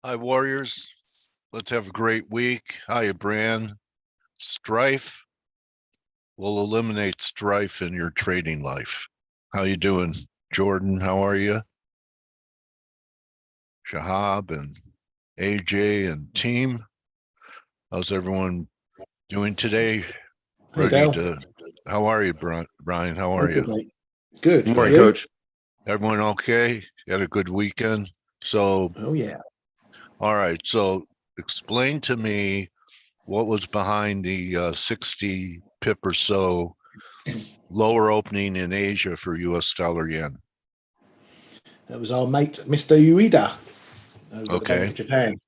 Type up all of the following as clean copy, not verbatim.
Hi, Warriors. Let's have a great week. Hi, Bran. Strife will eliminate strife in your trading life. How you doing, Jordan? How are you? Shahab and AJ and team. How's everyone doing today? Hey, Ready Dale. to? How are you, Brian? How are I'm you? good, mate. Good. Good morning, You? Coach. Everyone okay? You had a good weekend? So, Oh, yeah. all right. So, explain to me what was behind the 60 pip or so lower opening in Asia for US dollar yen. That was our mate, Mr. Ueda, over at the Bank Okay. of Japan,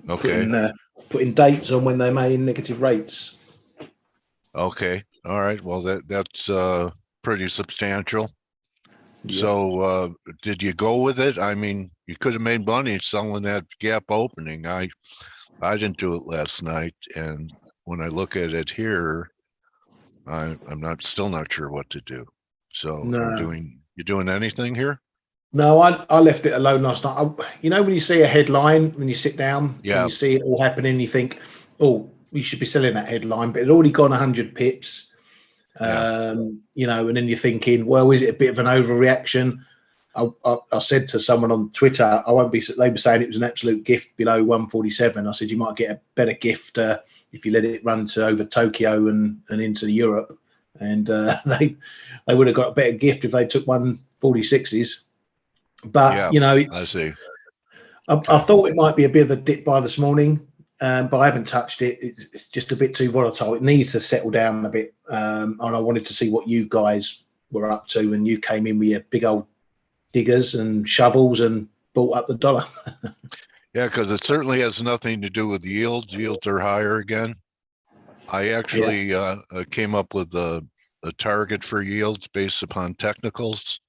Okay. putting dates on when they made negative rates. Okay. All right. Well, that's pretty substantial. Yep. So did you go with it? I mean, you could have made money selling that gap opening. I didn't do it last night, and when I look at it here, I'm still not sure what to do. So No, you doing anything here? no, I left it alone last night. When you see a headline, when you sit down and Yeah. you see it all happening, you think, oh, we should be selling that headline, but it's already gone 100 pips. Yeah. And then you're thinking, well, is it a bit of an overreaction? I said to someone on Twitter, I won't be. They were saying it was an absolute gift below 147. I said you might get a better gift if you let it run to over Tokyo and into Europe, and they would have got a better gift if they took 146s. But Yeah. I it's. see. I thought it might be a bit of a dip by this morning, but I haven't touched it. It's just a bit too volatile. It needs to settle down a bit, and I wanted to see what you guys were up to, and you came in with your big old diggers and shovels and bought up the dollar. Yeah, because it certainly has nothing to do with yields. Yields are higher again. I actually came up with a target for yields based upon technicals,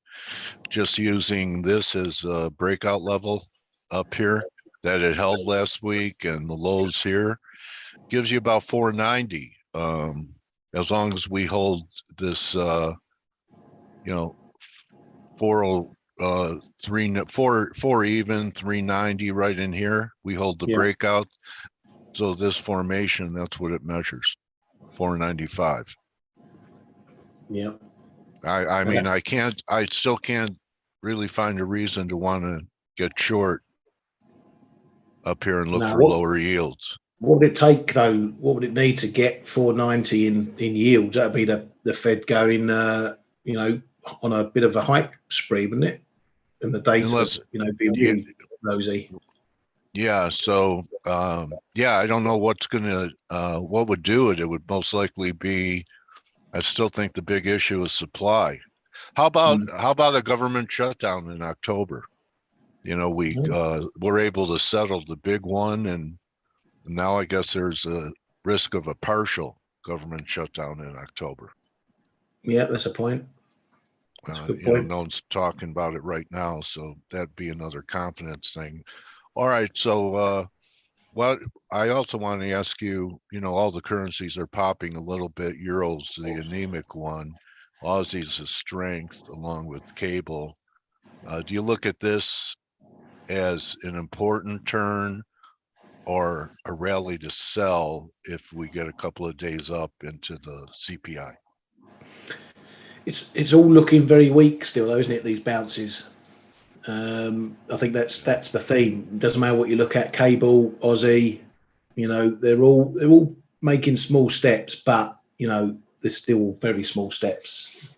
just using this as a breakout level up here that it held last week, and the lows here gives you about 490. As long as we hold this, 4 even 390 right in here. We hold the breakout. So this formation, that's what it measures, 495. Yeah. I mean, I still can't really find a reason to want to get short up here and look for lower yields. What would it take though? What would it need to get 490 in yields? That'd be the Fed going, on a bit of a hype spree, wouldn't it? And the data, being really rosy. Yeah. So, I don't know what would do it. It would most likely be, I still think the big issue is supply. How about a government shutdown in October? We're able to settle the big one, and now I guess there's a risk of a partial government shutdown in October. Yeah, that's a point. That's a good point. No one's talking about it right now, so that'd be another confidence thing. All right, so I also want to ask you, all the currencies are popping a little bit. Euro's the anemic one. Aussie's a strength along with cable. Do you look at this as an important turn or a rally to sell if we get a couple of days up into the CPI? It's all looking very weak still, though, isn't it? These bounces. I think that's the theme. It doesn't matter what you look at. Cable, Aussie, they're all making small steps, but they're still very small steps.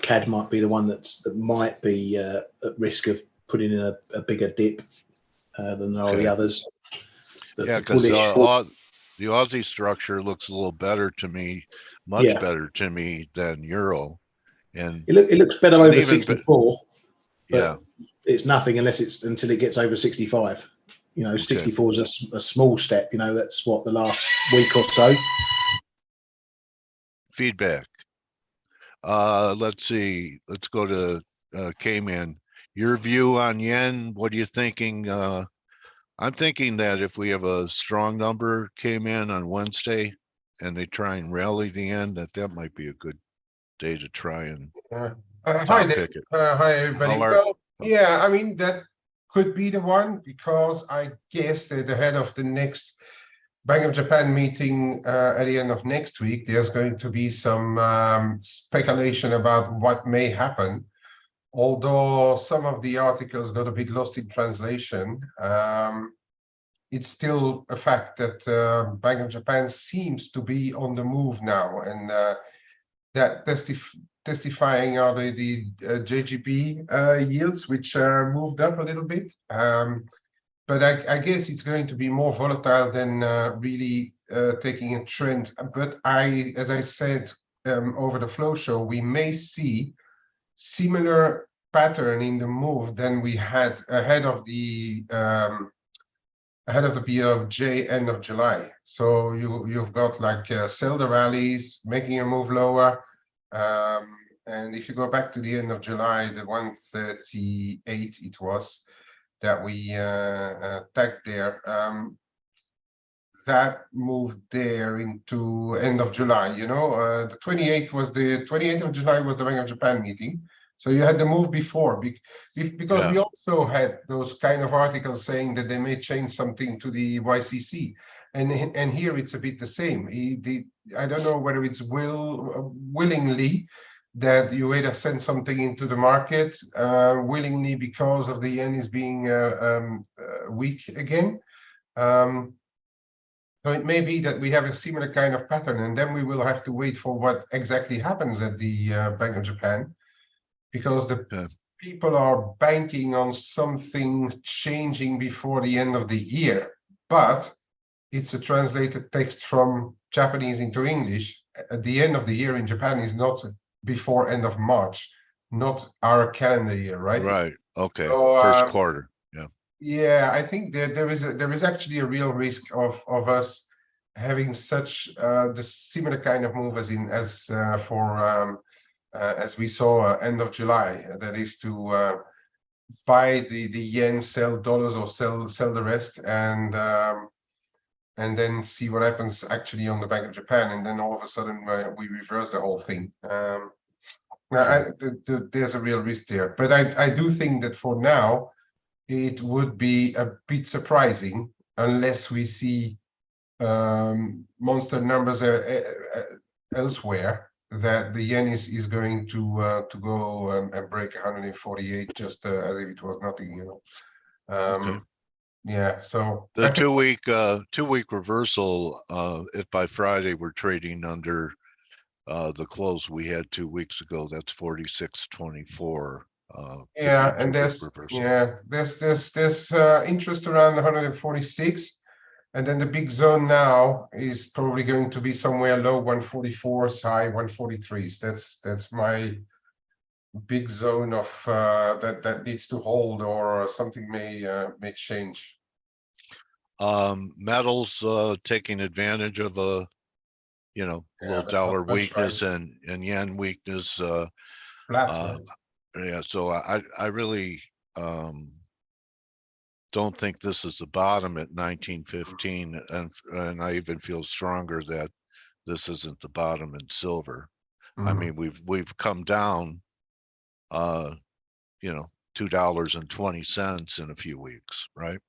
CAD might be the one that might be at risk of putting in a bigger dip than all the others. Yeah, because the Aussie structure looks a little better to me, much better to me than Euro. And it looks better over 64, but yeah, it's nothing until it gets over 65. 64 is a small step. That's what the last week or so. Feedback. Let's see. Let's go to Kman. Your view on yen. What are you thinking? I'm thinking that if we have a strong number came in on Wednesday and they try and rally the end, that might be a good day to try and hi, pick it. hi everybody. Well, yeah, I mean could be the one, because I guess that ahead of the next Bank of Japan meeting at the end of next week, there's going to be some speculation about what may happen. Although some of the articles got a bit lost in translation, it's still a fact that Bank of Japan seems to be on the move now, and that testifying are the JGB yields, which moved up a little bit. But I guess it's going to be more volatile than really taking a trend. But as I said over the flow show, we may see similar pattern in the move than we had ahead of the BOJ end of July. So you've got like sell the rallies, making a move lower. And if you go back to the end of July, the 138 it was that we tagged there, that moved there into end of July. The 28th of July was the Bank of Japan meeting. So you had the move before, because we also had those kind of articles saying that they may change something to the YCC, and here it's a bit the same. I don't know whether it's willingly that you either send something into the market willingly because of the yen is being weak again. So it may be that we have a similar kind of pattern, and then we will have to wait for what exactly happens at the Bank of Japan. Because the people are banking on something changing before the end of the year, but it's a translated text from Japanese into English. At the end of the year in Japan is not before end of March, not our calendar year, right? Right. Okay. So, first quarter. Yeah. Yeah, I think there is actually a real risk of us having such the similar kind of move as we saw end of July, that is to buy the yen, sell dollars, or sell the rest, and then see what happens actually on the Bank of Japan, and then all of a sudden we reverse the whole thing. There's a real risk there, but I do think that for now it would be a bit surprising unless we see monster numbers elsewhere, that the yen is going to go and break 148 just as if it was nothing, Okay. Yeah, so The two-week reversal, if by Friday we're trading under the close we had 2 weeks ago, that's 46.24. Yeah, and there's interest around 146. And then the big zone now is probably going to be somewhere low 144s, high 143s. That's my big zone of that needs to hold, or something may change. Metals taking advantage of a little dollar weakness and yen weakness. Flat, yeah, so I really don't think this is the bottom at 1915, and I even feel stronger that this isn't the bottom in silver. I mean, we've come down $2.20 in a few weeks, right?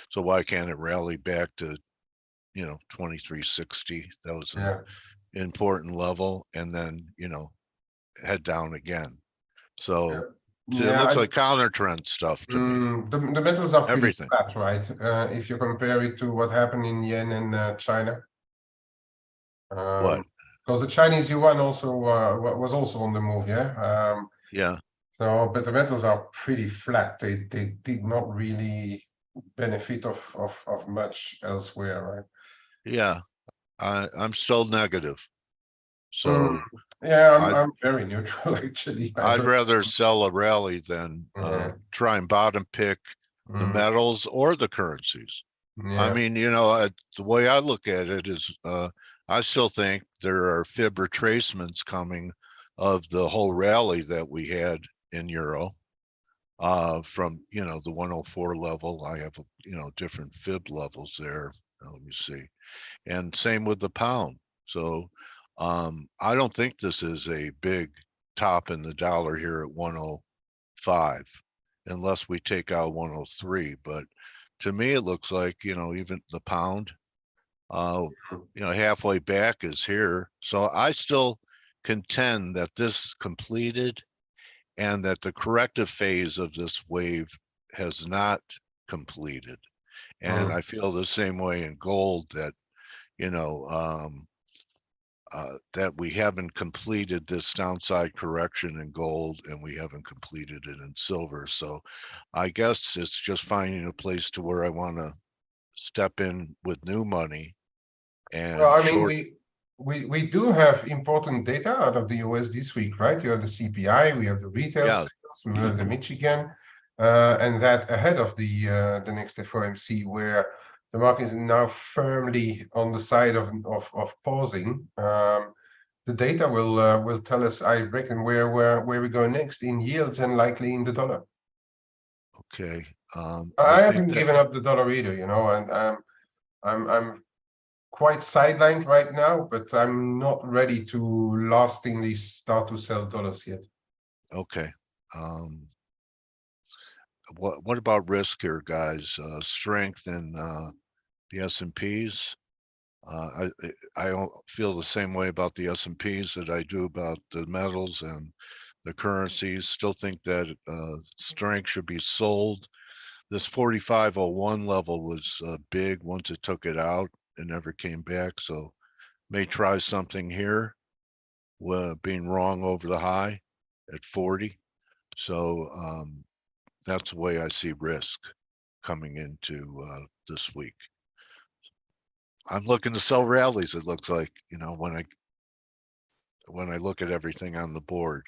So why can't it rally back to 23.60? That was an important level, and then head down again. So it looks like counter trend stuff to me. The metals are pretty Everything. flat, right? If you compare it to what happened in yen and China. What? Because the Chinese yuan also was also on the move, yeah. Yeah. So, but the metals are pretty flat. They did not really benefit of much elsewhere, right? Yeah, I'm still negative. So yeah, I'm very neutral actually. I'd rather sell a rally than try and bottom pick the metals or the currencies. I mean, the way I look at it is I still think there are fib retracements coming of the whole rally that we had in euro from the 104 level. I have different fib levels there. Let me see. And same with the pound. So I don't think this is a big top in the dollar here at 105. unless we take out 103. But to me, it looks like, even the pound, halfway back is here. So I still contend that this completed and that the corrective phase of this wave has not completed. And I feel the same way in gold, that, that we haven't completed this downside correction in gold, and we haven't completed it in silver. So I guess it's just finding a place to where I want to step in with new money. And well, I mean, we do have important data out of the US this week, right? You have the CPI, we have the retail sales, we have the Michigan, and that ahead of the next FOMC, where the market is now firmly on the side of pausing. The data will tell us, I reckon, where we go next in yields and likely in the dollar. Okay. I haven't given up the dollar either, and I'm quite sidelined right now, but I'm not ready to lastingly start to sell dollars yet. Okay. What about risk here, guys? Strength in the S&Ps. I don't feel the same way about the S&Ps that I do about the metals and the currencies. Still think that strength should be sold. This 45.01 level was big once it took it out and never came back. So may try something here, being wrong over the high at 40. So that's the way I see risk coming into this week. I'm looking to sell rallies, it looks like, when I look at everything on the board.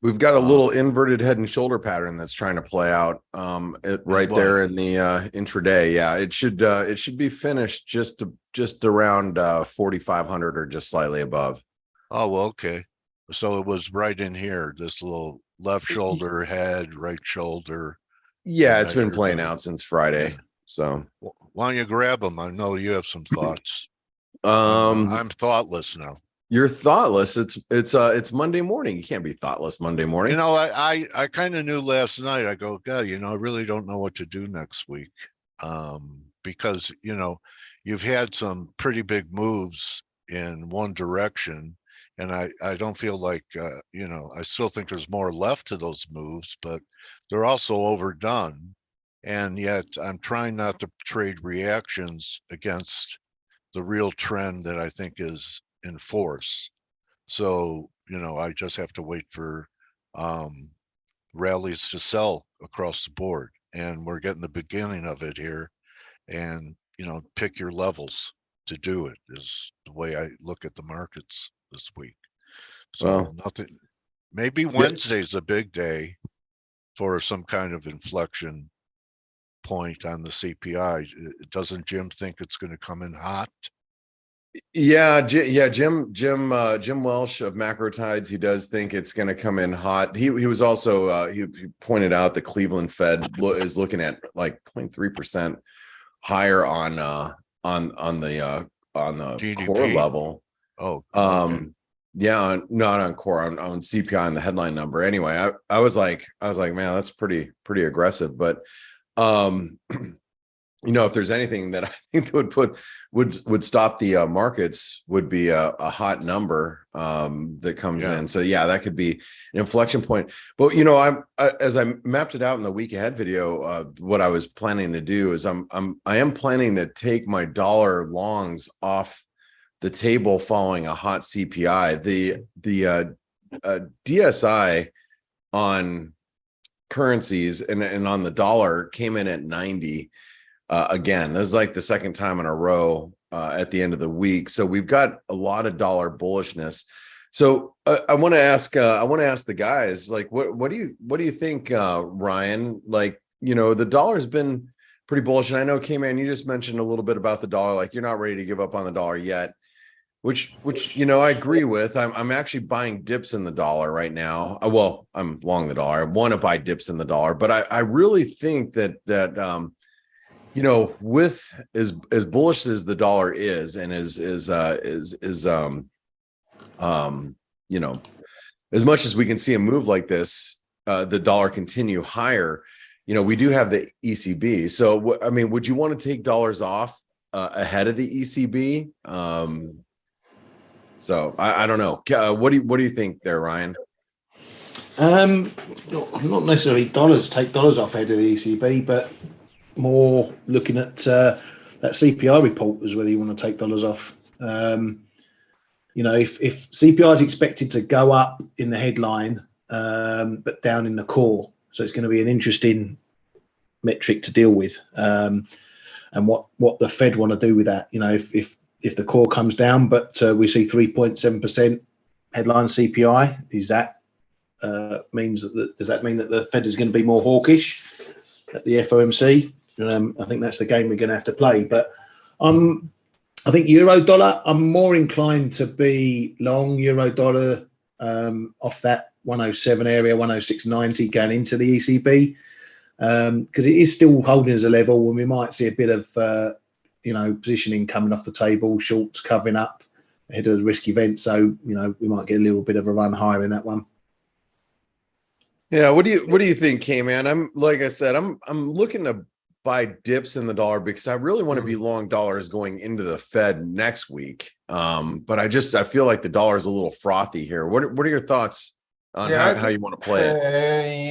We've got a little inverted head and shoulder pattern that's trying to play out right there in the intraday. Yeah, it should be finished just around 4,500 or just slightly above. Oh, well, okay. So it was right in here, this little left shoulder, head, right shoulder. Yeah, it's been playing out since Friday. So why don't you grab them? I know you have some thoughts. I'm thoughtless now. You're thoughtless. It's Monday morning. You can't be thoughtless Monday morning. I kind of knew last night. I go, God, I really don't know what to do next week. Because, you've had some pretty big moves in one direction. And I don't feel like, I still think there's more left to those moves, but they're also overdone. And yet I'm trying not to trade reactions against the real trend that I think is in force. So, I just have to wait for rallies to sell across the board. And we're getting the beginning of it here. And, pick your levels to do it is the way I look at the markets this week. So nothing, maybe Wednesday's a big day for some kind of inflection point on the CPI. Doesn't Jim think it's going to come in hot? Yeah, Jim Welsh of Macro Tides, he does think it's going to come in hot. He was also he pointed out the Cleveland Fed is looking at like 0.3% higher on the GDP. core level. Oh, okay. Yeah, not on core, on CPI and the headline number. Anyway, I was like, man, that's pretty aggressive. But if there's anything that I think that would stop the markets, would be a hot number that comes in. So yeah, that could be an inflection point. But as I mapped it out in the week ahead video, what I was planning to do is I am planning to take my dollar longs off the table following a hot CPI. The DSI on currencies and on the dollar came in at 90. Again, this is like the second time in a row at the end of the week. So we've got a lot of dollar bullishness. So I want to ask the guys, like, what do you think, Ryan? Like, the dollar's been pretty bullish, and I know, Kman, you just mentioned a little bit about the dollar. Like, you're not ready to give up on the dollar yet, which I agree with. I'm actually buying dips in the dollar right now. Well, I'm long the dollar. I want to buy dips in the dollar, but I really think that with as bullish as the dollar is, and as much as we can see a move like this, the dollar continue higher, you know, we do have the ECB. So, I mean, would you want to take dollars off ahead of the ECB? So I don't know. What do you think there, Ryan? Not necessarily take dollars off ahead of the ECB, but more looking at that CPI report is whether you want to take dollars off. You know, if CPI is expected to go up in the headline, but down in the core, so it's going to be an interesting metric to deal with, and what the Fed want to do with that. You know, if the core comes down, but we see 3.7% headline CPI, is that does that mean that the Fed is going to be more hawkish at the FOMC? I think that's the game we're going to have to play. But I think euro dollar, I'm more inclined to be long euro dollar off that 107 area, 106.90 going into the ECB, because it is still holding as a level, and we might see a bit of positioning coming off the table, shorts covering up ahead of the risk event. So we might get a little bit of a run higher in that one. Yeah, what do you think, Kman? I'm like I said, I'm looking to buy dips in the dollar because I really want to be long dollars going into the Fed next week. But I feel like the dollar is a little frothy here. What are your thoughts on how you want to play it?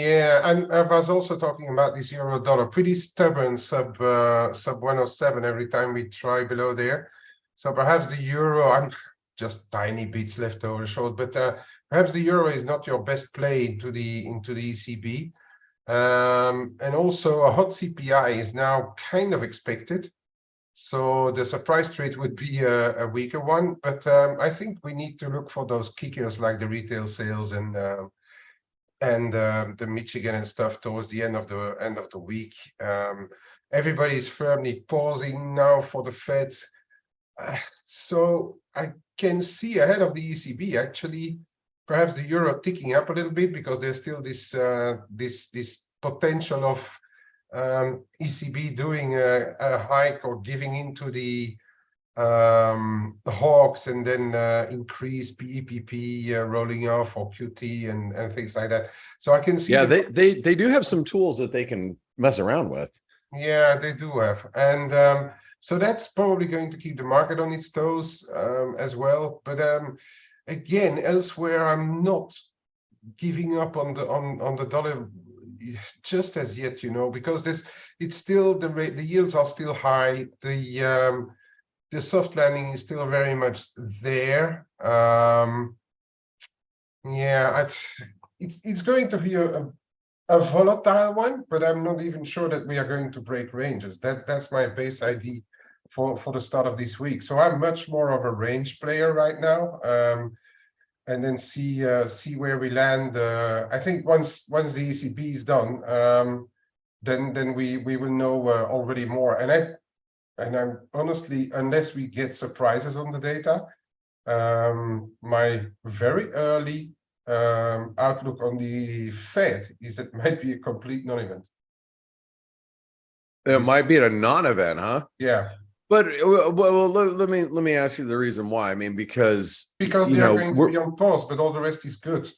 Yeah, and I was also talking about this euro dollar, pretty stubborn sub 107 every time we try below there. So perhaps the euro, I'm just tiny bits left over short, but perhaps the euro is not your best play into the ECB. And also a hot CPI is now kind of expected. So the surprise trade would be a weaker one. But I think we need to look for those kickers like the retail sales and the Michigan and stuff towards the end of the week. Everybody's firmly pausing now for the Fed. So I can see ahead of the ECB actually perhaps the euro ticking up a little bit because there's still this potential of ECB doing a hike or giving into the hawks and then increase PEPP rolling off or QT and things like that. So I can see. Yeah, they do have some tools that they can mess around with. Yeah, they do have, and so that's probably going to keep the market on its toes as well. But again, elsewhere, I'm not giving up on the dollar just as yet, because it's still the yields are still high. The soft landing is still very much there. Yeah, it's going to be a volatile one, but I'm not even sure that we are going to break ranges. That's my base idea for the start of this week. So I'm much more of a range player right now, and then see where we land. I think once the ECB is done, then we will know already more. And I'm honestly, unless we get surprises on the data, my very early outlook on the Fed is that it might be a complete non-event. It might be a non-event, huh? Yeah. But well, let me ask you the reason why. I mean, because they are going to be on pause, but all the rest is good.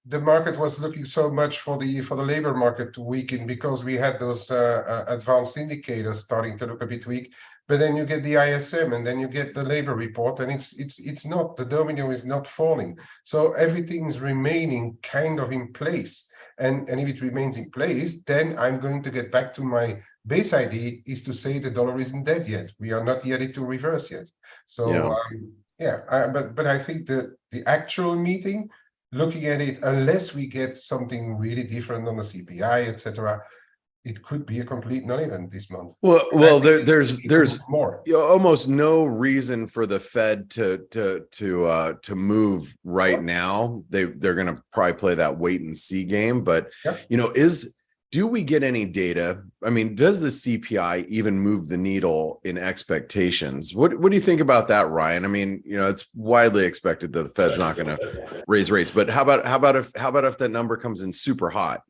The market was looking so much for the labor market to weaken because we had those advanced indicators starting to look a bit weak. But then you get the ISM, and then you get the labor report, and it's not, the domino is not falling. So everything's remaining kind of in place. And if it remains in place, then I'm going to get back to my base idea is to say the dollar isn't dead yet. We are not yet into reverse yet. So but I think the actual meeting, looking at it, unless we get something really different on the CPI, etc., it could be a complete non-event this month. Well, there's more. Almost no reason for the Fed to move right now. They're going to probably play that wait and see game. But do we get any data? I mean, does the CPI even move the needle in expectations? What do you think about that, Ryan? I mean, it's widely expected that the Fed's not going to raise rates, but how about if that number comes in super hot?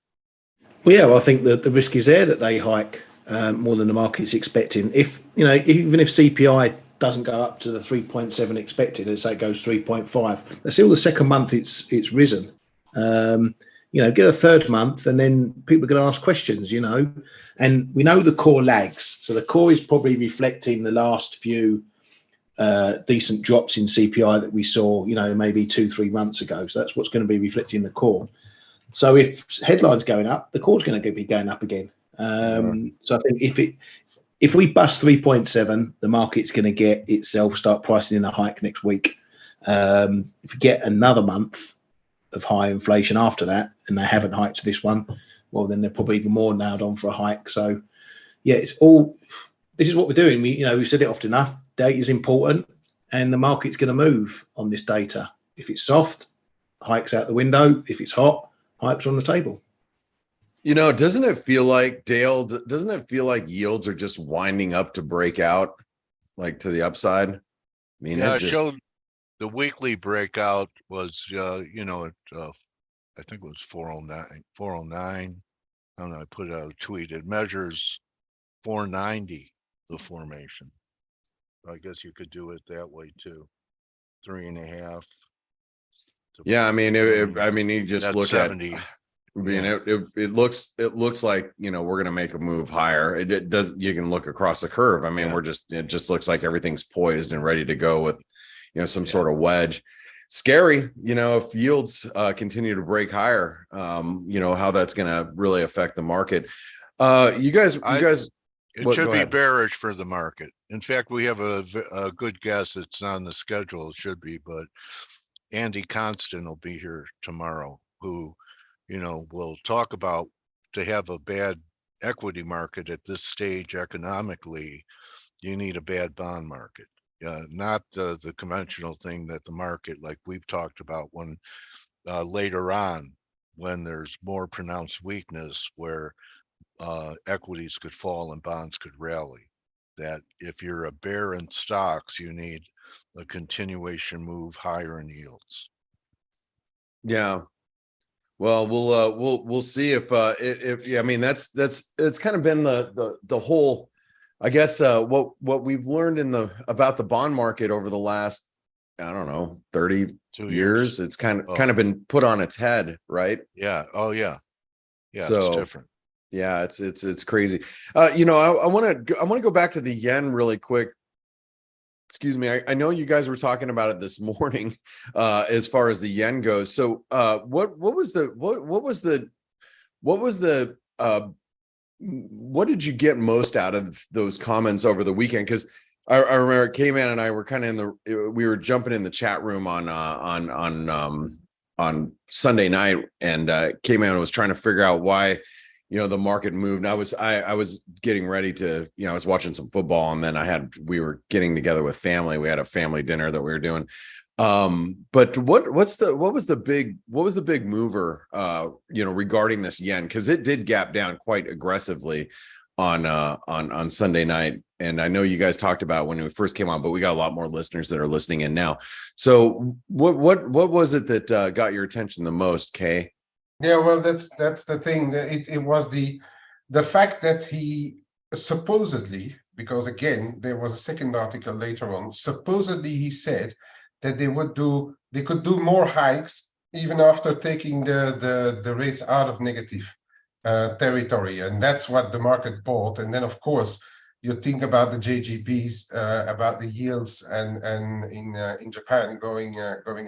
Well, yeah, I think that the risk is there that they hike more than the market's expecting. Even if CPI doesn't go up to the 3.7 expected, let's say it goes 3.5, that's still the second month it's risen. you know, get a third month, and then people are going to ask questions, you know, and we know the core lags. So the core is probably reflecting the last few decent drops in CPI that we saw, you know, maybe 2-3 months ago. So that's what's going to be reflecting the core. So if headlines going up, the core's going to be going up again. So I think if we bust 3.7, the market's going to get itself start pricing in a hike next week. If we get another month of high inflation after that, and they haven't hiked this one, well, then they're probably even more nailed on for a hike. So yeah, it's all, this is what we're doing. We've said it often enough. Data is important, and the market's going to move on this data. If it's soft, hikes out the window. If it's hot, hikes on the table. You know, doesn't it feel like, Dale, doesn't it feel like yields are just winding up to break out, like to the upside? I mean, yeah, it just showed the weekly breakout was, I think it was 409. I don't know, I put out a tweet. It measures 490, the formation. I guess you could do it that way too. 3.5. yeah, I mean, you just That's look 70. at, I mean, it looks like, you know, we're going to make a move higher. It does. You can look across the curve. I mean, it just looks like everything's poised and ready to go with, you know, some sort of wedge. Scary, you know, if yields continue to break higher, you know, how that's going to really affect the market. You guys, it should be bearish for the market. In fact, we have a good guess. It's on the schedule. It should be, but Andy Constant will be here tomorrow, who, you know, will talk about, to have a bad equity market at this stage economically, you need a bad bond market. Not the conventional thing that the market, like we've talked about, when later on, when there's more pronounced weakness, where equities could fall and bonds could rally. That if you're a bear in stocks, you need a continuation move higher in yields. Yeah. Well, we'll see if I mean, that's kind of been the whole, I guess, what we've learned about the bond market over the last, I don't know, 32 years. It's kind of been put on its head, right? Yeah. Oh yeah. Yeah. So it's different. Yeah, it's crazy. You know, I want to go back to the yen really quick. Excuse me. I know you guys were talking about it this morning, as far as the yen goes. So, what did you get most out of those comments over the weekend? Because I remember Kman and I were kind of we were jumping in the chat room on Sunday night, and Kman was trying to figure out why, you know, the market moved. And I was getting ready to, you know, I was watching some football, and then we were getting together with family. We had a family dinner that we were doing. But what was the big mover, you know, regarding this yen? Because it did gap down quite aggressively on Sunday night. And I know you guys talked about it when we first came on, but we got a lot more listeners that are listening in now. So what was it that got your attention the most, Kay? Yeah, well, that's the thing. It was the fact that he supposedly, because again, there was a second article later on, supposedly he said that they could do more hikes even after taking the rates out of negative territory, and that's what the market bought. And then, of course, you think about the JGBs, about the yields, and in Japan going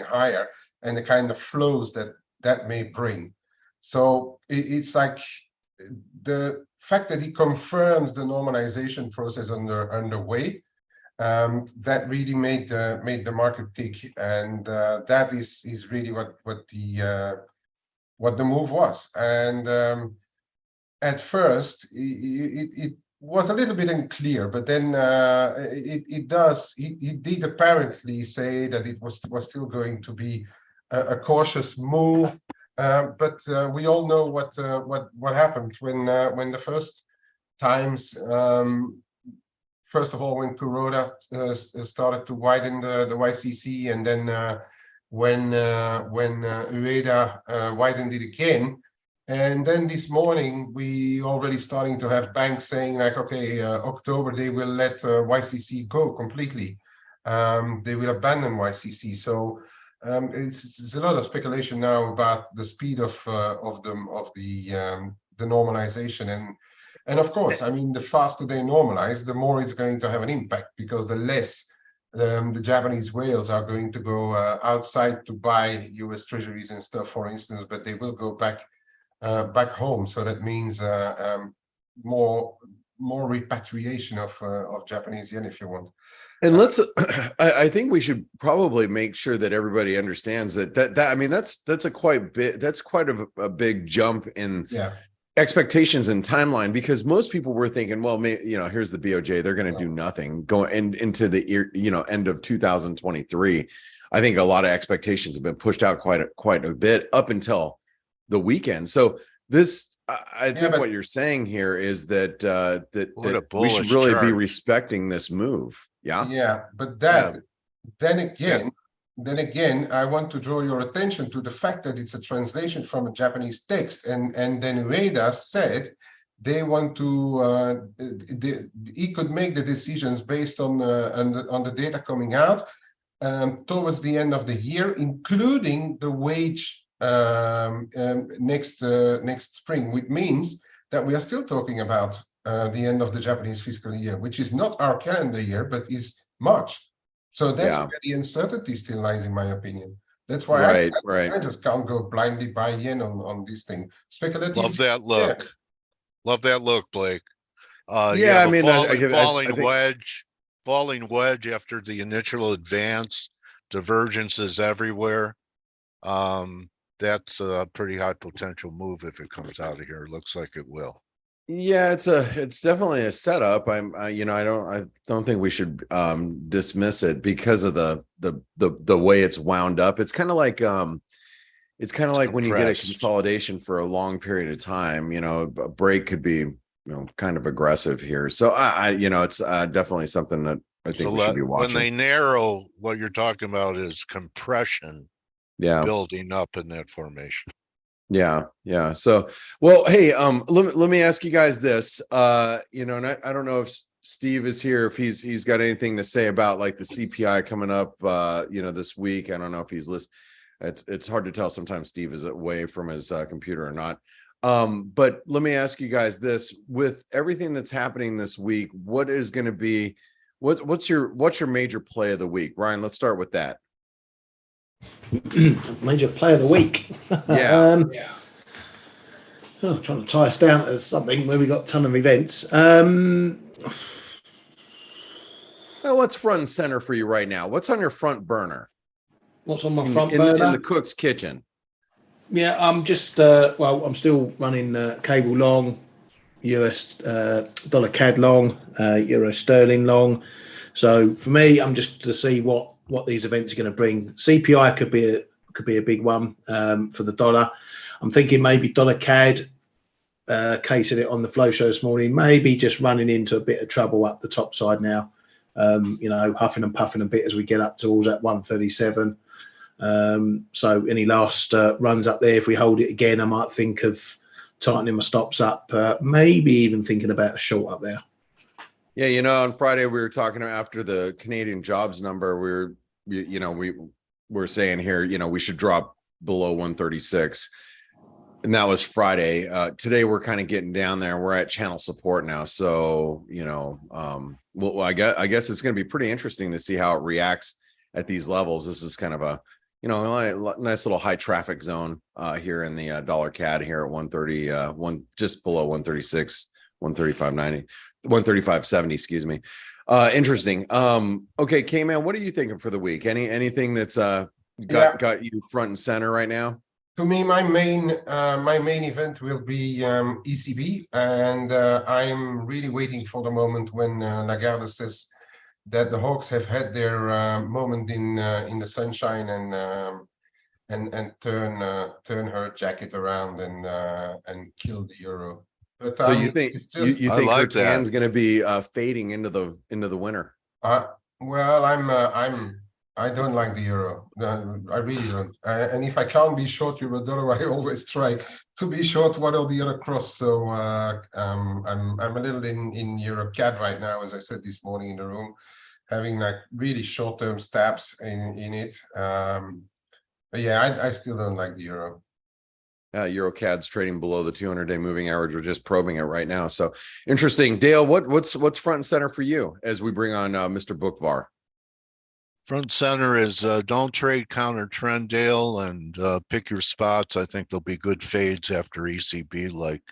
higher, and the kind of flows that may bring. So it's like the fact that he confirms the normalization process underway, that really made the market tick, and that is really what the move was. And at first it was a little bit unclear, but then he did apparently say that it was still going to be a cautious move. But we all know what happened when the first times, first of all, when Kuroda started to widen the YCC, and then when Ueda widened it again. And then this morning, we already starting to have banks saying like, okay, October, they will let YCC go completely. They will abandon YCC. So It's a lot of speculation now about the speed of the normalization, and of course, I mean, the faster they normalize, the more it's going to have an impact, because the less the Japanese whales are going to go outside to buy US treasuries and stuff, for instance, but they will go back home. So that means more repatriation of Japanese yen, if you want. And let's, I think we should probably make sure that everybody understands that I mean, that's quite a big jump in expectations and timeline, because most people were thinking, well, here's the BOJ, they're going to do nothing going into the end of 2023. I think a lot of expectations have been pushed out quite a bit up until the weekend. So this, I think what you're saying here is that we should really be respecting this move. Yeah, but then again, I want to draw your attention to the fact that it's a translation from a Japanese text, and then Ueda said they want to he could make the decisions based on the data coming out towards the end of the year, including the wage next spring, which means that we are still talking about the end of the Japanese fiscal year, which is not our calendar year, but is March. So that's where the uncertainty still lies, in my opinion. That's why I just can't go blindly buy yen on this thing. Speculative. Love that look. Yeah. Love that look, Blake. I mean, falling wedge after the initial advance, divergences everywhere. That's a pretty high potential move if it comes out of here. It looks like it will. Yeah, it's definitely a setup. I don't think we should dismiss it because of the way it's wound up. It's kind of like when you get a consolidation for a long period of time. A break could be kind of aggressive here. So it's definitely something that I think we should be watching. When they narrow, what you're talking about is compression. Building up in that formation. Yeah. So, well, hey, let me ask you guys this. And I don't know if Steve is here, if he's got anything to say about like the CPI coming up, this week. I don't know if he's listening. It's hard to tell. Sometimes Steve is away from his computer or not. But let me ask you guys this: with everything that's happening this week, what is going to be what's your major play of the week? Ryan, let's start with that. Major play of the week. Trying to tie us down to something where we got a ton of events. What's front and center for you right now? What's on your front burner? What's on my front burner? In the cook's kitchen. Yeah, I'm just I'm still running cable long, US dollar CAD long, euro sterling long. So for me, I'm just to see what these events are going to bring. CPI could be a big one for the dollar. I'm thinking maybe dollar CAD, casing it on the flow show this morning, maybe just running into a bit of trouble up the top side now. Huffing and puffing a bit as we get up towards that 137. So any last runs up there, if we hold it again, I might think of tightening my stops up, maybe even thinking about a short up there. Yeah, on Friday we were talking after the Canadian jobs number, we were saying here, we should drop below 136, and that was Friday. Today we're kind of getting down there. We're at channel support now, so I guess it's going to be pretty interesting to see how it reacts at these levels. This is kind of a nice little high traffic zone here in the dollar CAD here at 130, just below 136, 135.90. 135.70, excuse me. Interesting. Okay, Kman, what are you thinking for the week? Anything that's got you front and center right now? To me, my main event will be ECB, and I'm really waiting for the moment when Lagarde says that the Hawks have had their moment in the sunshine and turn her jacket around and kill the euro. But, so you think her tan's going to be fading into the winter? Well, I don't like the euro. I really don't. And if I can't be short euro dollar, I always try to be short one or the other cross. So I'm a little in euro CAD right now, as I said this morning in the room, having like really short-term stabs in it. Yeah, I still don't like the euro. EUROCAD's trading below the 200-day moving average. We're just probing it right now. So interesting. Dale, what's front and center for you as we bring on Mr. Bookvar? Front center is don't trade counter trend, Dale, and pick your spots. I think there'll be good fades after ECB, like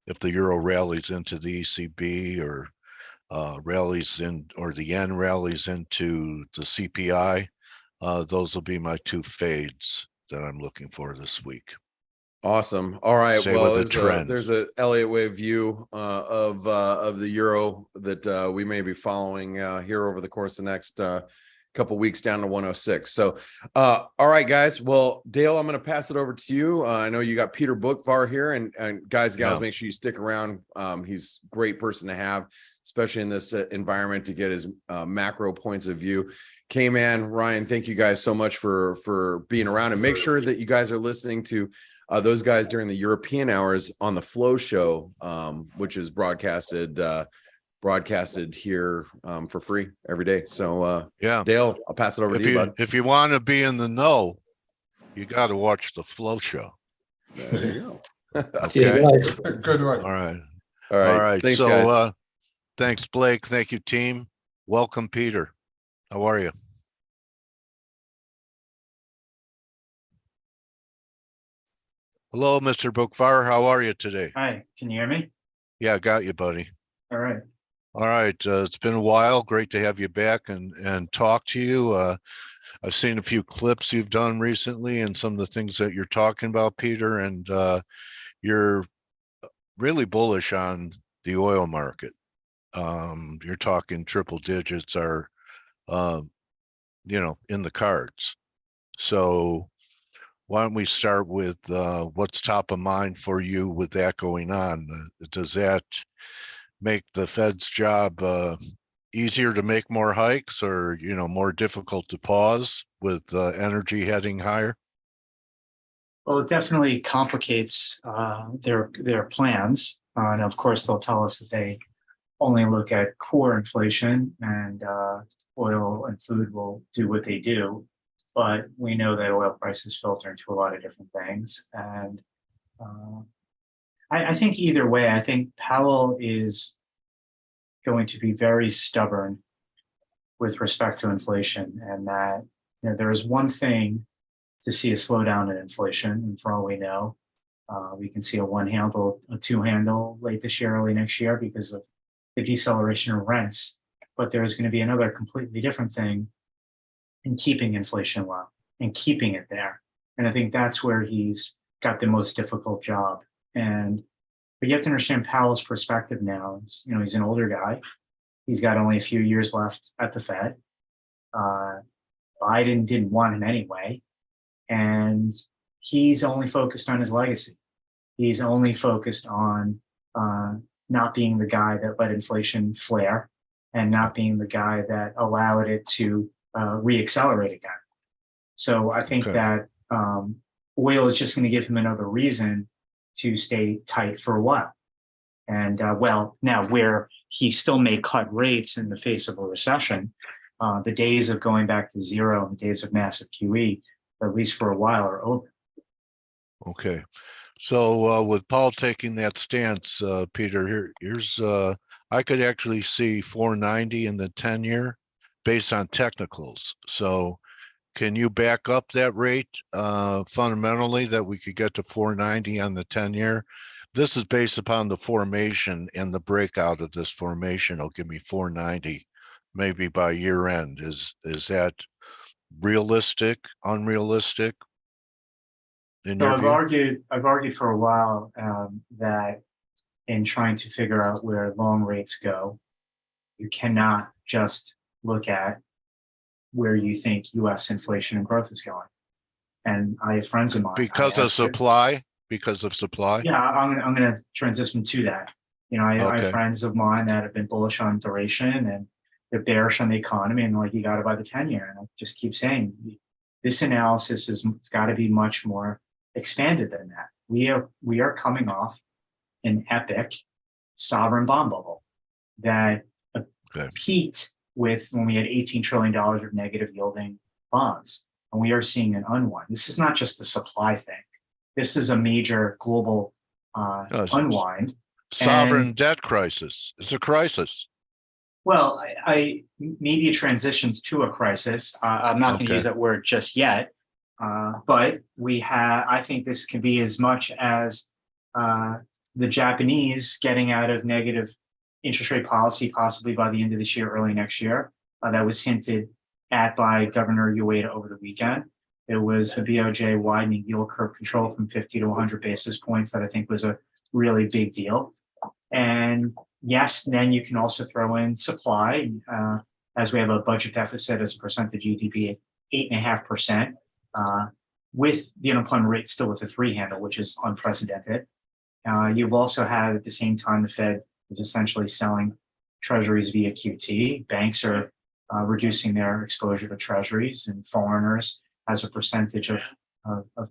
if the euro rallies into the ECB or rallies in, or the yen rallies into the CPI. Those will be my two fades that I'm looking for this week. Awesome. All right. Stay well, with the trend. there's a Elliott wave view of the euro that we may be following here over the course of the next couple weeks down to 106. So, all right, guys. Well, Dale, I'm going to pass it over to you. I know you got Peter Bookvar here, and guys, gals, make sure you stick around. He's a great person to have, especially in this environment, to get his macro points of view. Kman, Ryan, thank you guys so much for being around, and make sure that you guys are listening to those guys during the European hours on the Flow Show, which is broadcasted here for free every day. So yeah, Dale, I'll pass it over to you, bud. If you want to be in the know, you got to watch the Flow Show. There you go. Okay. Good one. All right. All right. Thanks, so guys. Thanks, Blake. Thank you, team. Welcome, Peter. How are you? Hello, Mr. Bookvar. How are you today? Hi, can you hear me? Yeah, got you, buddy. All right. All right. It's been a while. Great to have you back and talk to you. I've seen a few clips you've done recently and some of the things that you're talking about, Peter, and you're really bullish on the oil market. You're talking triple digits are, in the cards. So why don't we start with what's top of mind for you with that going on? Does that make the Fed's job easier to make more hikes, or more difficult to pause with energy heading higher? Well, it definitely complicates their plans, and of course they'll tell us that they only look at core inflation, and oil and food will do what they do. But we know that oil prices filter into a lot of different things. And I think either way, I think Powell is going to be very stubborn with respect to inflation, and that there is one thing to see a slowdown in inflation, and for all we know, we can see a one handle, a two handle late this year, early next year because of the deceleration of rents. But there's going to be another completely different thing in keeping inflation low and keeping it there. And I think that's where he's got the most difficult job. But you have to understand Powell's perspective now. He's an older guy. He's got only a few years left at the Fed. Biden didn't want him anyway. And he's only focused on his legacy. He's only focused on not being the guy that let inflation flare and not being the guy that allowed it to reaccelerate again. So I think that oil is just going to give him another reason to stay tight for a while. And now where he still may cut rates in the face of a recession, the days of going back to zero and the days of massive QE, at least for a while, are over. Okay. So with Paul taking that stance, Peter, here's I could actually see 490 in the 10-year based on technicals. So can you back up that rate fundamentally that we could get to 490 on the 10-year? This is based upon the formation, and the breakout of this formation will give me 490 maybe by year end. Is that realistic, unrealistic? So I've argued for a while that in trying to figure out where long rates go, you cannot just look at where you think U.S. inflation and growth is going. And I have friends of mine. Because of supply? Yeah, I'm going to transition to that. I have friends of mine that have been bullish on duration, and they're bearish on the economy, and you got to buy the 10-year. And I just keep saying, this analysis has got to be much more expanded than that. We are coming off an epic sovereign bond bubble that peaked with when we had $18 trillion of negative yielding bonds and we are seeing an unwind. This is not just the supply thing. This is a major global unwind. Sovereign debt crisis. It's a crisis. Well, I maybe it transitions to a crisis. I'm not going to use that word just yet, but we have. I think this could be as much as the Japanese getting out of negative interest rate policy, possibly by the end of this year, early next year. That was hinted at by Governor Ueda over the weekend. It was the BOJ widening yield curve control from 50 to 100 basis points that I think was a really big deal. And yes, then you can also throw in supply, as we have a budget deficit as a percentage of GDP at 8.5%, with the unemployment rate still with a 3 handle, which is unprecedented. You've also had at the same time the Fed is essentially selling treasuries via QT. Banks are reducing their exposure to treasuries, and foreigners as a percentage of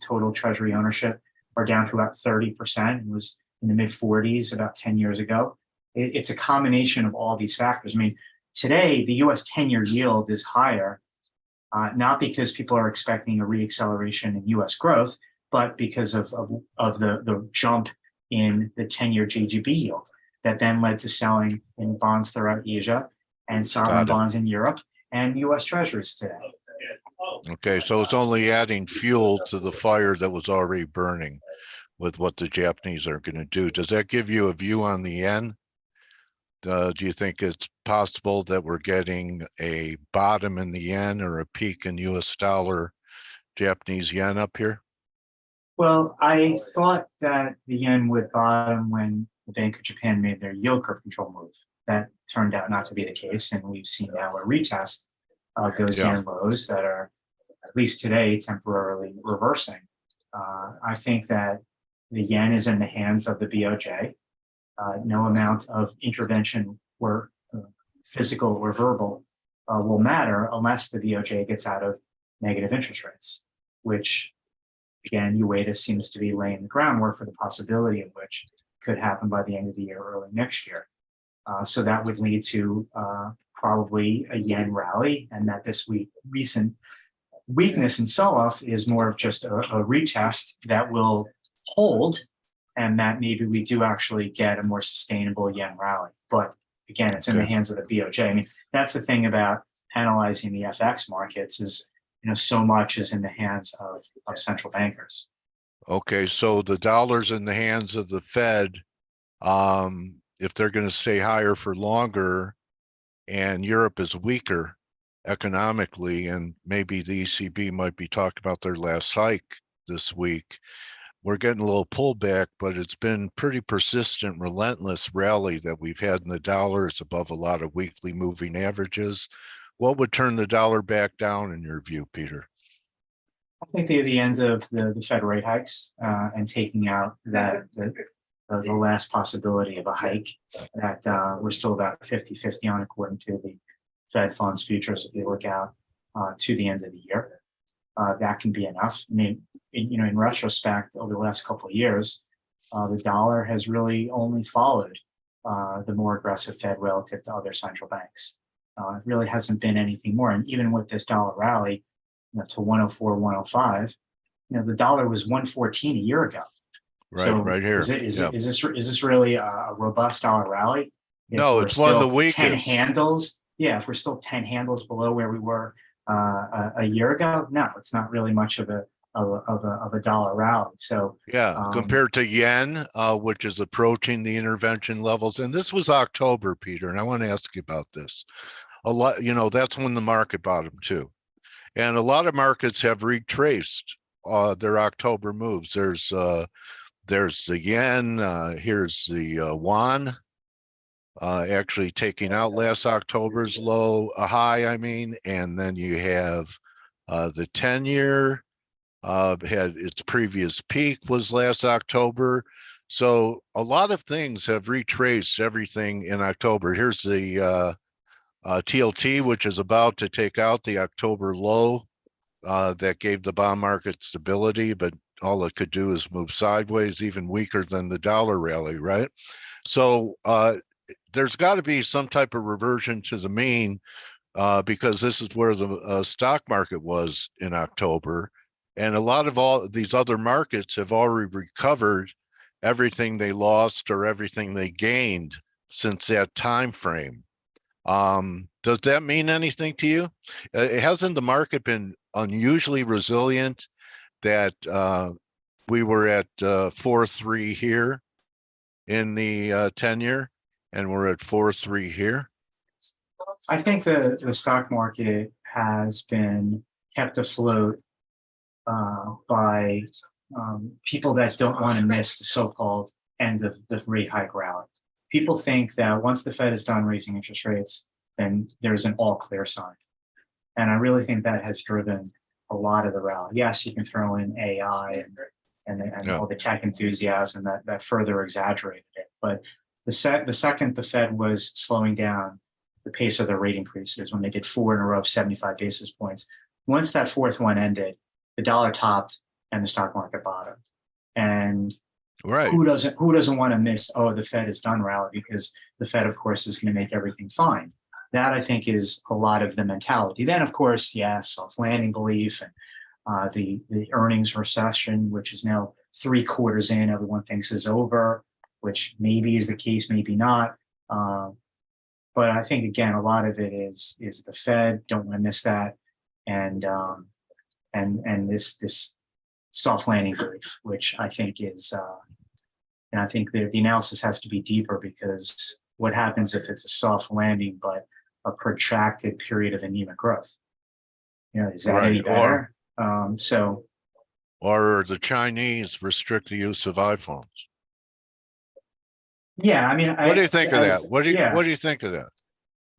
total treasury ownership are down to about 30%. It was in the mid 40s about 10 years ago. It's a combination of all these factors. I mean, today the US 10-year yield is higher, not because people are expecting a reacceleration in US growth, but because of the jump in the 10-year GBPUSD yield that then led to selling in bonds throughout Asia and sovereign bonds in Europe and US treasuries today. Okay, so it's only adding fuel to the fire that was already burning with what the Japanese are going to do. Does that give you a view on the yen? Do you think it's possible that we're getting a bottom in the yen or a peak in US dollar, Japanese yen up here? Well, I thought that the yen would bottom when the Bank of Japan made their yield curve control move. That turned out not to be the case, and we've seen now a retest of those yen lows that are, at least today, temporarily reversing. I think that the yen is in the hands of the BOJ. No amount of intervention, or physical or verbal, will matter unless the BOJ gets out of negative interest rates, which, again, Ueda seems to be laying the groundwork for the possibility of which could happen by the end of the year, early next year. So that would lead to probably a yen rally, and that this recent weakness and sell-off is more of just a retest that will hold, and that maybe we do actually get a more sustainable yen rally. But again, it's in the hands of the BOJ. I mean, that's the thing about analyzing the FX markets is, so much is in the hands of central bankers. Okay, so the dollar's in the hands of the Fed. If they're going to stay higher for longer and Europe is weaker economically, and maybe the ECB might be talking about their last hike this week, we're getting a little pullback, but it's been pretty persistent, relentless rally that we've had in the dollar. It's above a lot of weekly moving averages. What would turn the dollar back down in your view, Peter? I think the end of the Fed rate hikes and taking out the last possibility of a hike that we're still about 50-50 on, according to the Fed funds futures, if you look out to the end of the year. That can be enough. I mean, in retrospect, over the last couple of years, the dollar has really only followed the more aggressive Fed relative to other central banks. It really hasn't been anything more. And even with this dollar rally to 104, 105, the dollar was 114 a year ago. Right, so right here. Is this really a robust dollar rally? No, it's one of the weakest. 10 handles. Yeah, if we're still 10 handles below where we were a year ago, no, it's not really much of a dollar rally. So compared to yen, which is approaching the intervention levels, and this was October, Peter, and I want to ask you about this. A lot, that's when the market bottomed too, and a lot of markets have retraced their October moves. There's the yen. Here's the yuan. Actually taking out last October's high, and then you have the 10-year had its previous peak was last October. So a lot of things have retraced everything in October. Here's the TLT, which is about to take out the October low that gave the bond market stability, but all it could do is move sideways, even weaker than the dollar rally, right? So there's got to be some type of reversion to the mean because this is where the stock market was in October. And a lot of all these other markets have already recovered everything they lost or everything they gained since that time frame. Does that mean anything to you? Hasn't the market been unusually resilient that we were at 4.3 here in the 10-year and we're at 4.3 here? I think the stock market has been kept afloat by people that don't want to miss the so-called end of the rate hike rally. People think that once the Fed is done raising interest rates, then there's an all clear sign. And I really think that has driven a lot of the rally. Yes, you can throw in AI and all the tech enthusiasm that further exaggerated it. But the second the Fed was slowing down the pace of their rate increases, when they did 4 in a row of 75 basis points, once that fourth one ended, the dollar topped and the stock market bottomed. And who doesn't want to miss, oh, the Fed is done rally, because the Fed, of course, is going to make everything fine. That, I think, is a lot of the mentality. Then, of course, yes, soft landing belief and the earnings recession, which is now 3 quarters in, everyone thinks is over, which maybe is the case, maybe not. But I think, again, a lot of it is the Fed, don't want to miss that, and this soft landing belief, which I think is, and I think the analysis has to be deeper, because what happens if it's a soft landing but a protracted period of anemic growth? Is that any better? Or the Chinese restrict the use of iPhones. Yeah, I mean, what do you think of that? What do you think of that?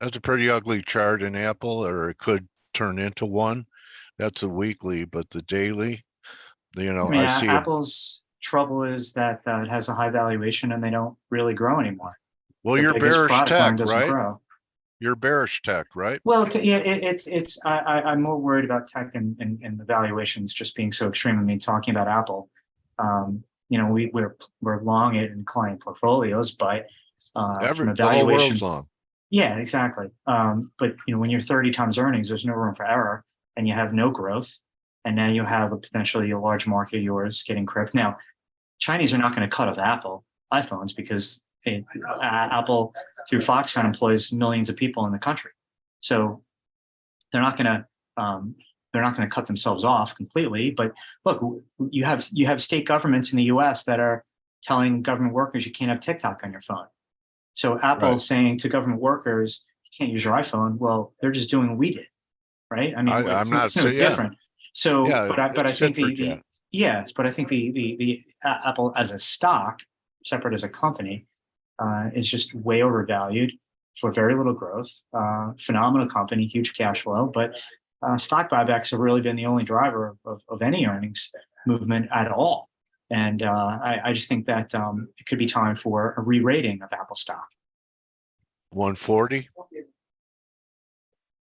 That's a pretty ugly chart in Apple, or it could turn into one. That's a weekly, but the daily, I see Apple's trouble is that it has a high valuation and they don't really grow anymore. Well, you're bearish tech, right? You're bearish tech, right? Well, I'm more worried about tech and the valuations just being so extreme. I mean, talking about Apple, we're long it in client portfolios, but from a valuation, the whole world's long. Yeah, exactly. But when you're 30 times earnings, there's no room for error, and you have no growth, and now you have potentially a large market of yours getting crimped. Now, Chinese are not going to cut off Apple iPhones, because Apple through Foxconn employs millions of people in the country, so they're not going to cut themselves off completely. But look, you have state governments in the U.S. that are telling government workers you can't have TikTok on your phone. So Apple saying to government workers, you can't use your iPhone. Well, they're just doing what we did, right? I mean, it's no different. So, but I think but I think the Apple as a stock, separate as a company, is just way overvalued for very little growth. Phenomenal company, huge cash flow, but stock buybacks have really been the only driver of any earnings movement at all. And I just think that it could be time for a re-rating of Apple stock. 140?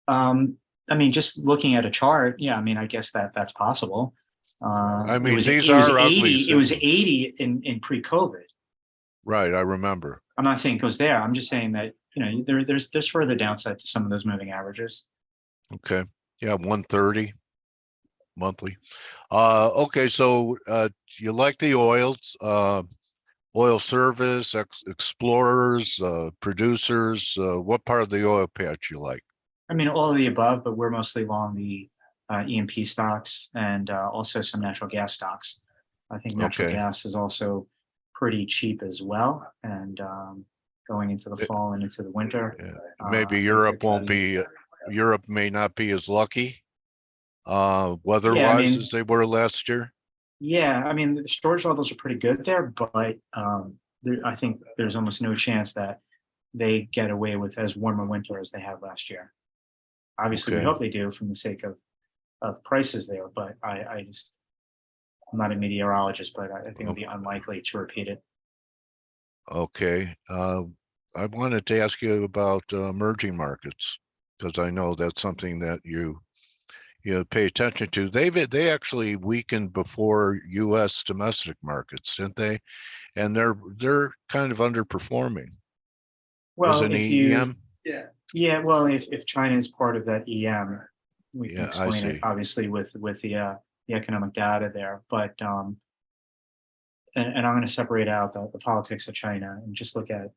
I mean, just looking at a chart, yeah, I mean, I guess that's possible. I mean, it was 80. It was 80 in pre-COVID. Right, I remember. I'm not saying it goes there. I'm just saying that there's further downside to some of those moving averages. Okay, yeah, 130 monthly. Okay, so you like the oils, oil service, explorers, producers. What part of the oil patch you like? I mean, all of the above, but we're mostly long the E&P stocks and also some natural gas stocks. I think natural gas is also pretty cheap as well, and going into the fall and into the winter. Maybe Europe won't be. Europe may not be as lucky weather-wise as they were last year. Yeah, I mean, the storage levels are pretty good there, but I think there's almost no chance that they get away with as warm a winter as they had last year. Obviously, we hope they do, from the sake of prices there, but I'm not a meteorologist, but I think it'll be unlikely to repeat it. Okay. I wanted to ask you about emerging markets, because I know that's something that you pay attention to. They actually weakened before U.S. domestic markets, didn't they? And they're kind of underperforming. Well, Yeah, well, if China is part of that EM, we can Yeah, I explain it see. obviously with the economic data there. But and I'm going to separate out the politics of China and just look at,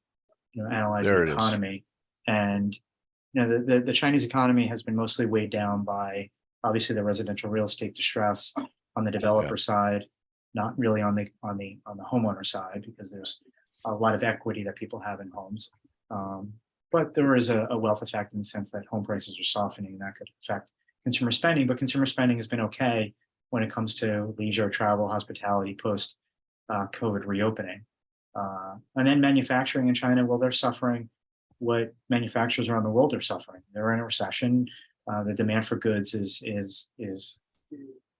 analyze There the it is. economy. And the Chinese economy has been mostly weighed down by obviously the residential real estate distress on the developer side, not really on the homeowner side, because there's a lot of equity that people have in homes. But there is a wealth effect in the sense that home prices are softening, and that could affect consumer spending. But consumer spending has been okay when it comes to leisure, travel, hospitality, post COVID reopening. And then manufacturing in China, well, they're suffering what manufacturers around the world are suffering. They're in a recession. The demand for goods is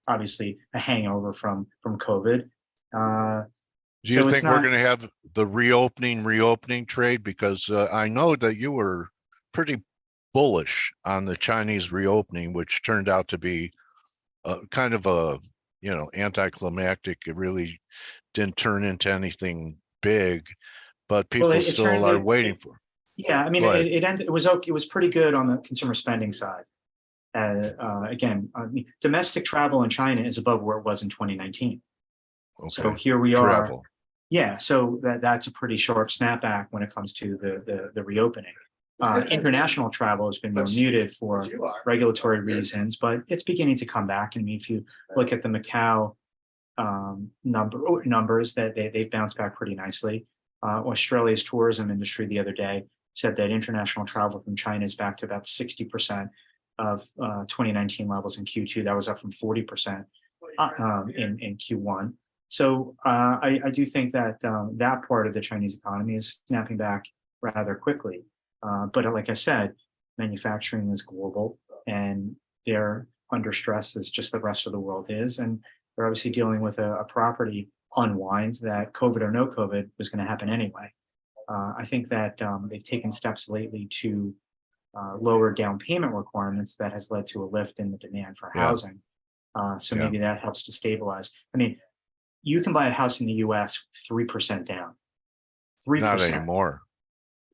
obviously a hangover from COVID. Do you think we're going to have the reopening trade? Because I know that you were pretty bullish on the Chinese reopening, which turned out to be kind of a, anticlimactic. It really didn't turn into anything big, but people still are waiting for. Yeah, I mean, it was okay. It was pretty good on the consumer spending side. Again, domestic travel in China is above where it was in 2019. Okay. So here we are. Yeah, so that's a pretty sharp snapback when it comes to the reopening. International travel has been more muted for regulatory reasons, but it's beginning to come back. I mean, if you look at the Macau numbers, that they've bounced back pretty nicely. Australia's tourism industry the other day said that international travel from China is back to about 60% of 2019 levels in Q2. That was up from 40% in Q1. So I do think that that part of the Chinese economy is snapping back rather quickly. But like I said, manufacturing is global, and they're under stress as just the rest of the world is. And they're obviously dealing with a property unwind that COVID or no COVID was going to happen anyway. I think that they've taken steps lately to lower down payment requirements that has led to a lift in the demand for housing. So maybe that helps to stabilize. I mean, you can buy a house in the US 3% down. 3%. Not anymore.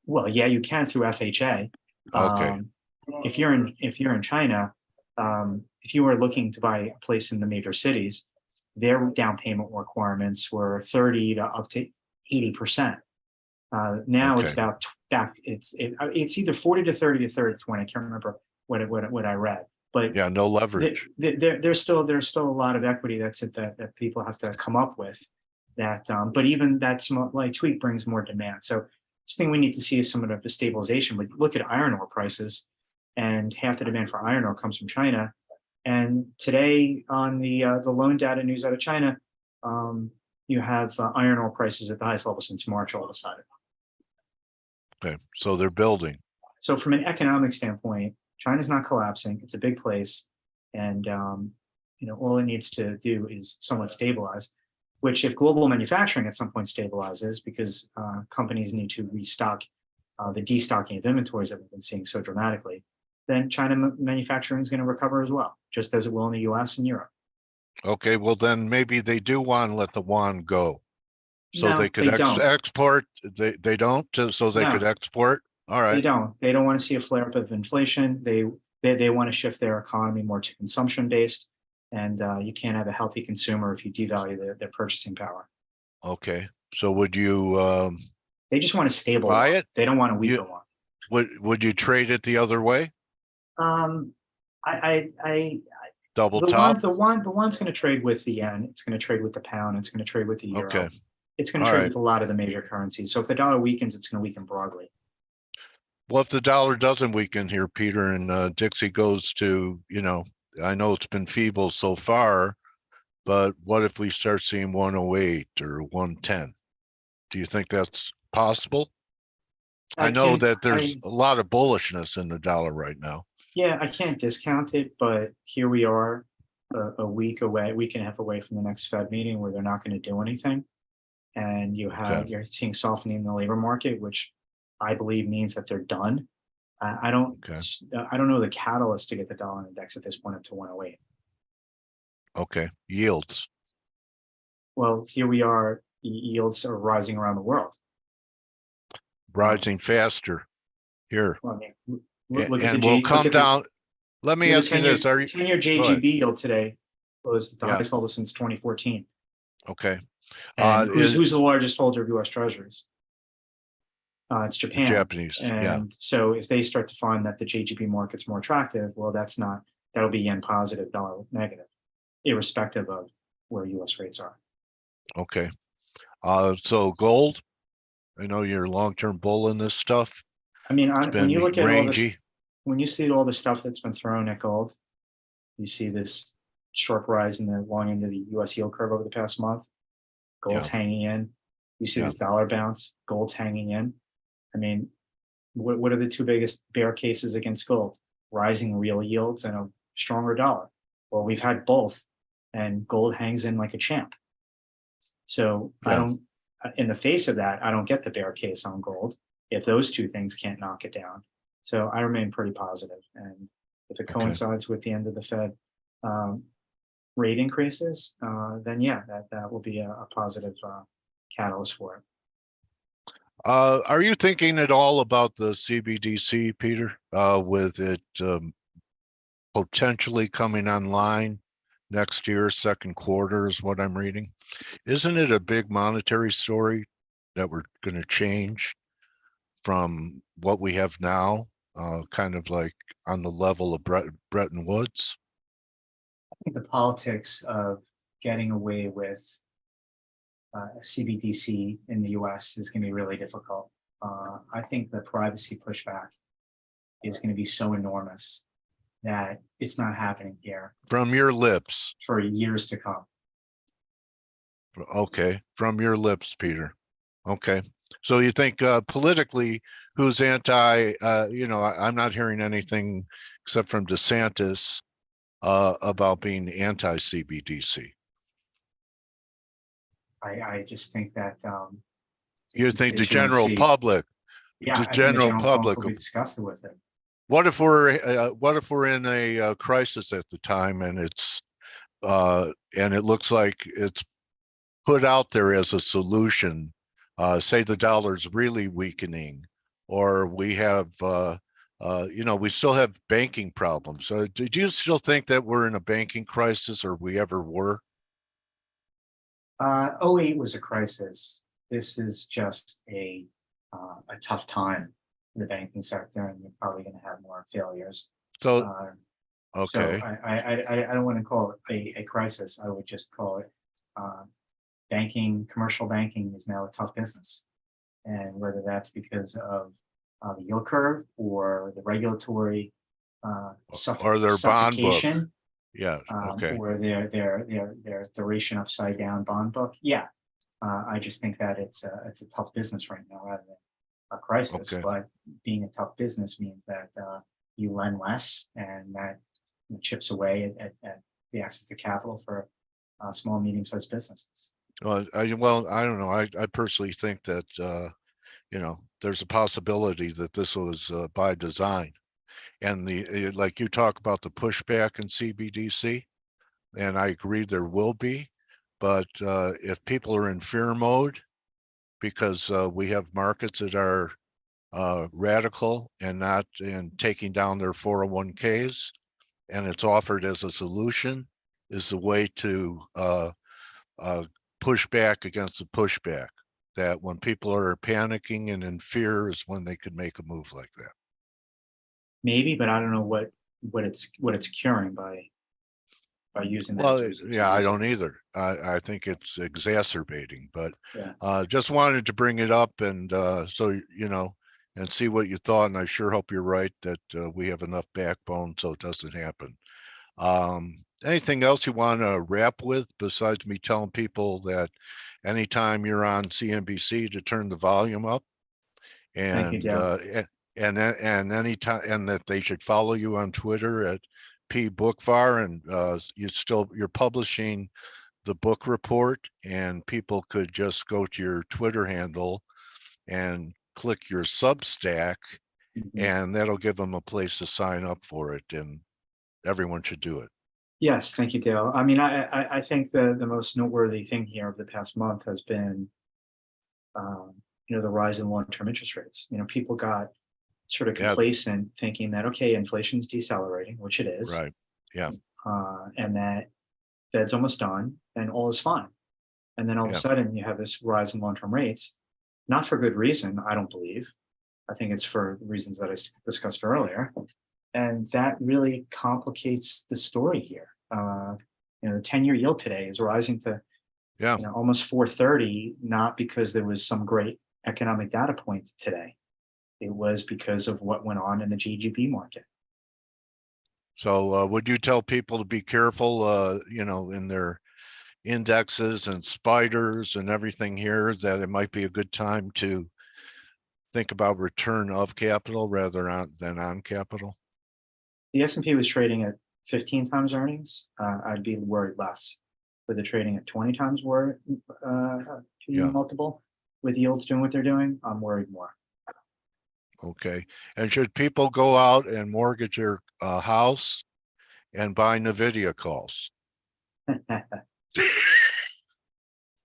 Well, yeah, you can through FHA. Okay. If you're in China, if you were looking to buy a place in the major cities, their down payment requirements were 30 to up to 80%. Now it's about it's either 40 to 30 to 30 to 20. I can't remember what I read. But yeah, no leverage. There's still a lot of equity that people have to come up with. But even that small tweak brings more demand. So the thing we need to see is some of the stabilization. But look at iron ore prices, and half the demand for iron ore comes from China. And today on the loan data news out of China, you have iron ore prices at the highest level since March all of a sudden. Okay, so they're building. So from an economic standpoint, China's not collapsing. It's a big place, and all it needs to do is somewhat stabilize. Which, if global manufacturing at some point stabilizes, because companies need to restock the destocking of inventories that we've been seeing so dramatically, then China manufacturing is going to recover as well, just as it will in the U.S. and Europe. Okay, well then maybe they do want to let the yuan go, so no, they could export. They don't, so they could export. All right. They don't. They don't want to see a flare up of inflation. They want to shift their economy more to consumption based, and you can't have a healthy consumer if you devalue their purchasing power. Okay, so would you? They just want a stable buy one. It. They don't want a weaker one. Would you trade it the other way? Double top. The one's going to trade with the yen. It's going to trade with the pound. It's going to trade with the euro. Okay. It's going to trade with a lot of the major currencies. So if the dollar weakens, it's going to weaken broadly. Well, if the dollar doesn't weaken here, Peter, and Dixie goes to, I know it's been feeble so far, but what if we start seeing 108 or 110? Do you think that's possible? I know that there's a lot of bullishness in the dollar right now. Yeah, I can't discount it, but here we are a week and a half away from the next Fed meeting where they're not going to do anything. And you're seeing softening in the labor market, which I believe means that they're done. I don't know the catalyst to get the dollar index at this point up to 108. Okay, yields. Well, here we are. Yields are rising around the world. Rising faster here. Well, I mean, Look at and the we'll J, come look at the, down. Let me the ask you 10-year this. Are you, 10-year go ahead. JGB yield today was the Yeah. highest level since 2014. Okay. And Is who's the largest holder of U.S. Treasuries? It's the Japan. Japanese? Yeah. And so if they start to find that the JGB market's more attractive, well, that'll be yen positive, dollar negative, irrespective of where U.S. rates are. Okay. So gold, I know you're a long-term bull in this stuff. I mean, It's when you been look at all this, rangy. when you see all the stuff that's been thrown at gold, you see this sharp rise in the long end of the U.S. yield curve over the past month. Gold's hanging in. You see this dollar bounce. Gold's hanging in. I mean, what are the two biggest bear cases against gold? Rising real yields and a stronger dollar. Well, we've had both, and gold hangs in like a champ. So I don't, in the face of that, I don't get the bear case on gold if those two things can't knock it down. So I remain pretty positive. And if it coincides with the end of the Fed rate increases, then yeah, that will be a positive catalyst for it. Are you thinking at all about the CBDC, Peter, with it potentially coming online next year, second quarter is what I'm reading? Isn't it a big monetary story that we're going to change from what we have now, kind of like on the level of Bretton Woods? I think the politics of getting away with CBDC in the US is going to be really difficult. I think the privacy pushback is going to be so enormous that it's not happening here. From your lips. For years to come. Okay, from your lips, Peter. Okay, so you think politically, who's anti, I'm not hearing anything except from DeSantis about being anti-CBDC. I just think that you think the general public, the general public will be disgusted with it. What if we're in a crisis at the time and it's and it looks like it's put out there as a solution, say the dollar's really weakening, or we have we still have banking problems. So do you still think that we're in a banking crisis, or we ever were? 08 was a crisis. This is just a tough time in the banking sector, and you're probably going to have more failures. So, okay. So I don't want to call it a crisis. I would just call it commercial banking is now a tough business. And whether that's because of the yield curve or the regulatory or their bond book. Yeah. Okay. Or their duration upside down bond book. Yeah. I just think that it's a tough business right now rather than a crisis. Okay. But being a tough business means that you lend less, and that chips away at the access to capital for small, medium-sized businesses. Well, I don't know. I personally think that there's a possibility that this was by design, and like you talk about the pushback in CBDC, and I agree there will be, but if people are in fear mode because we have markets that are radical and not in taking down their 401ks, and it's offered as a solution, is the way to push back against the pushback. That when people are panicking and in fear is when they could make a move like that. Maybe, but I don't know what it's curing by using that. Well, yeah, I don't either. I think it's exacerbating, but just wanted to bring it up and so and see what you thought. And I sure hope you're right that we have enough backbone so it doesn't happen. Anything else you want to wrap with besides me telling people that anytime you're on CNBC to turn the volume up, and and anytime, and that they should follow you on Twitter at pbookvar, and you're publishing the book report, and people could just go to your Twitter handle and click your Substack, and that'll give them a place to sign up for it, and everyone should do it. Yes, thank you, Dale. I mean, I think the most noteworthy thing here of the past month has been, the rise in long-term interest rates. People got sort of Yeah. complacent, thinking that, okay, inflation's decelerating, which it is. Right. Yeah. And that Fed's almost done and all is fine. And then all of a Yeah. sudden you have this rise in long-term rates, not for good reason, I don't believe. I think it's for reasons that I discussed earlier. And that really complicates the story here. You know, the 10-year yield today is rising to almost 430, not because there was some great economic data point today. It was because of what went on in the GBP market. So would you tell people to be careful, you know, in their indexes and spiders and everything here, that it might be a good time to think about return of capital rather than on capital? The S&P was trading at 15 times earnings. I'd be worried less. With it trading at 20 times multiple, with yields doing what they're doing, I'm worried more. Okay. And should people go out and mortgage their house and buy NVIDIA calls?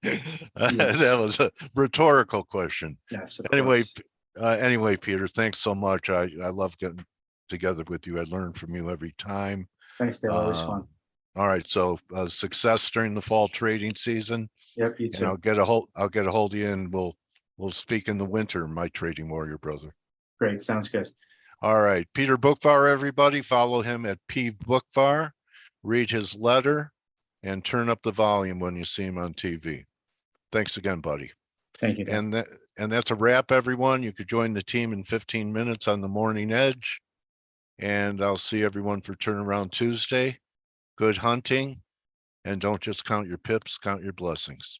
That was a rhetorical question. Yes. Anyway, Peter, thanks so much. I love getting together with you. I learn from you every time. Thanks, Dale. Always fun. All right. So success during the fall trading season. Yep, you too. And I'll get a hold of you, and we'll speak in the winter, my trading warrior brother. Great. Sounds good. All right. Peter Bookvar, everybody. Follow him at P Bookvar. Read his letter and turn up the volume when you see him on TV. Thanks again, buddy. Thank you, Dale. And that's a wrap, everyone. You could join the team in 15 minutes on the Morning Edge. And I'll see everyone for Turnaround Tuesday. Good hunting. And don't just count your pips, count your blessings.